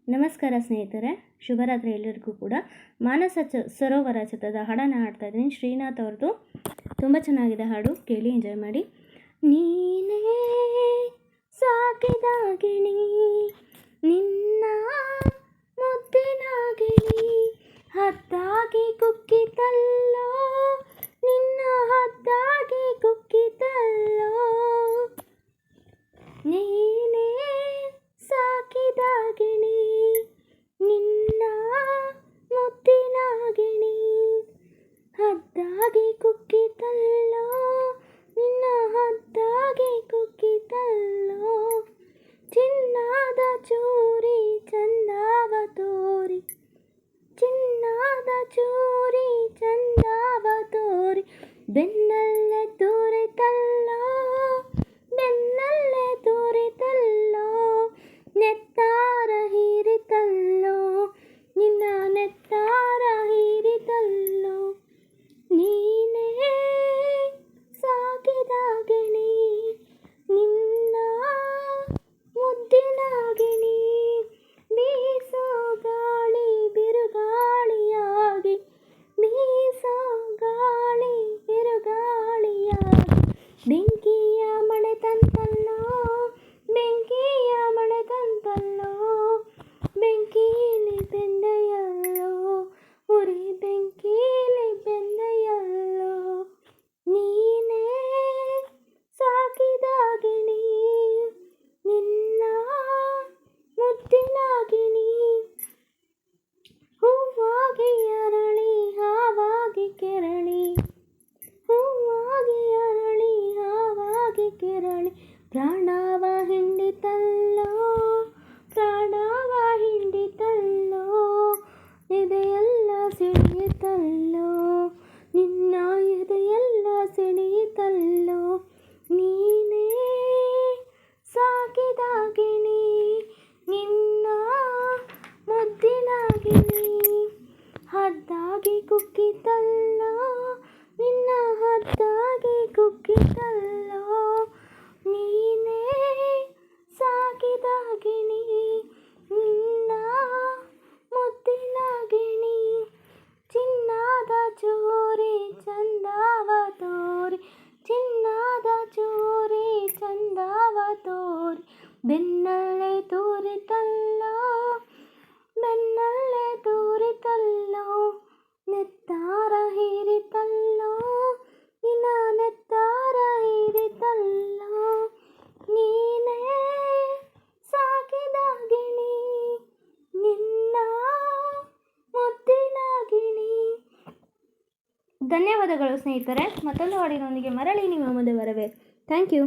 ನಮಸ್ಕಾರ ಸ್ನೇಹಿತರೆ, ಶುಭರಾತ್ರಿ ಎಲ್ಲರಿಗೂ ಕೂಡ. ಮಾನಸ ಸರೋವರ ಚಿತ್ರದ ಹಾಡನ್ನು ಹಾಡ್ತಾ ಇದ್ದೀನಿ. ಶ್ರೀನಾಥ್ ಅವ್ರದ್ದು ತುಂಬ ಚೆನ್ನಾಗಿದೆ ಹಾಡು, ಕೇಳಿ ಎಂಜಾಯ್ ಮಾಡಿ. ನೀನೇ ಸಾಕಿದ ಗಿಣಿ, ನಿನ್ನ ಮುದ್ದಿನ ಗಿಣಿ, ಹದ್ದಾಗಿ ಕುಕ್ಕಿತಲ್ಲೋ, ನಿನ್ನ ಹದ್ದಾಗಿ ಕುಕ್ಕಿತಲ್ಲೋ. ನೀನೇ ಸಾಕಿದ ಗಿಣಿ, ನಿನ್ನ ಮುದ್ದಿನ ಗಿಣಿ, ಹದ್ದಾಗಿ ಕುಕ್ಕಿತಲ್ಲೋ, ನಿನ್ನ ಹದ್ದಾಗಿ ಕುಕ್ಕಿತಲ್ಲೋ. ಚಿನ್ನದ ಚೂರಿ ಚಂದವ ತೋರಿ, ಚಿನ್ನದ ಚೂರಿ ಚಂದವ ತೋರಿ, ಬೆನ್ನಲ್ಲೇ ತೋರಿತಲ್ಲೋ, ಬೆನ್ನಲ್ಲೇ ತೋರಿತಲ್ಲೋ. ನೆತ್ತಾರ ಹೀರಿತಲ್ಲೋ, ನಿನ್ನ ನೆತ್ತಾರ ಹೀರಿತಲ್ಲೋ. ನೀನೇ ಸಾಕಿದ ಗಿಣಿ, ನಿನ್ನ ಮುದ್ದಿನ ಗಿಣಿ, ಬೀಸೋ ಗಾಳಿ ಬಿರುಗಾಳಿಯಾಗಿ, ಬೀಸೋ ಗಾಳಿ ಬಿರುಗಾಳಿಯಾಗಿ, ಬೆಂಕಿಯ ಮಳೆ ತಂತಲ್ಲೋ, ಬೆಂಕಿಯ ಮಳೆ ತಂತಲ್ಲೋ. ಬೆಂಕೀಲಿ ಬೆಂದೆಯಲ್ಲೋ, ಉರಿ ಬೆಂಕೀಲಿ ಬೆಂದೆಯಲ್ಲೋ. ನೀನೇ ಸಾಕಿದ ಗಿಣಿ, ನಿನ್ನ ಮುದ್ದಿನ ಗಿಣಿ, ಹೂವಾಗಿ ಅರಳಿ ಹಾವಾಗಿ ಕೆರಳಿ, ಹೂವಾಗಿ ಅರಳಿ ಹಾವಾಗಿ ಕೆರಳಿ, ಪ್ರಾಣವ ಹಿಂಡಿತಲ್ಲೋ, ಪ್ರಾಣವ ಹಿಂಡಿತಲ್ಲೋ. ಎದೆಯೆಲ್ಲ ಸಿಡಿಯಿತಲ್ಲೋ, ನಿನ್ನ ಎದೆಯೆಲ್ಲ ಸಿಡಿಯಿತಲ್ಲೋ. ನೀನೇ ಸಾಕಿದ ಗಿಣಿ, ನಿನ್ನ ಮುದ್ದಿನ ಗಿಣಿ, ಹದ್ದಾಗಿ ಕುಕ್ಕಿತಲ್ಲೋ, ನಿನ್ನ ಹದ್ದಾಗಿ ಕುಕ್ಕಿತಲ್ಲೋ. ನೀನೇ ಸಾಕಿದ ಗಿಣಿ, ನಿನ್ನ ಮುದ್ದಿನ ಗಿಣಿ, ಚಿನ್ನದ ಚೂರಿ ಚಂದವ ತೋರಿ, ಚಿನ್ನದ ಚೂರಿ ಚಂದವ ತೋರಿ, ಬೆನ್ನಲ್ಲೇ ತೋರಿತಲ್ಲೋ, ಬೆನ್ನಲ್ಲೇ ತೋರಿತಲ್ಲೋ. ನೆತ್ತಾರ ಹೀರಿತಲ್ಲೋ, ನಿನ್ನ ನೆತ್ತಾರ ಹೀರಿತಲ್ಲೋ. ನೀನೇ ಸಾಕಿದ ಗಿಣಿ, ನಿನ್ನ ಮುದ್ದಿನ ಗಿಣಿ. ಧನ್ಯವಾದಗಳು ಸ್ನೇಹಿತರೆ. ಮತ್ತೊಂದು ಹಾಡಿನೊಂದಿಗೆ ಮರಳಿ ನಿಮ್ಮ ಮುಂದೆ ಬರಬೇಕು. Thank you.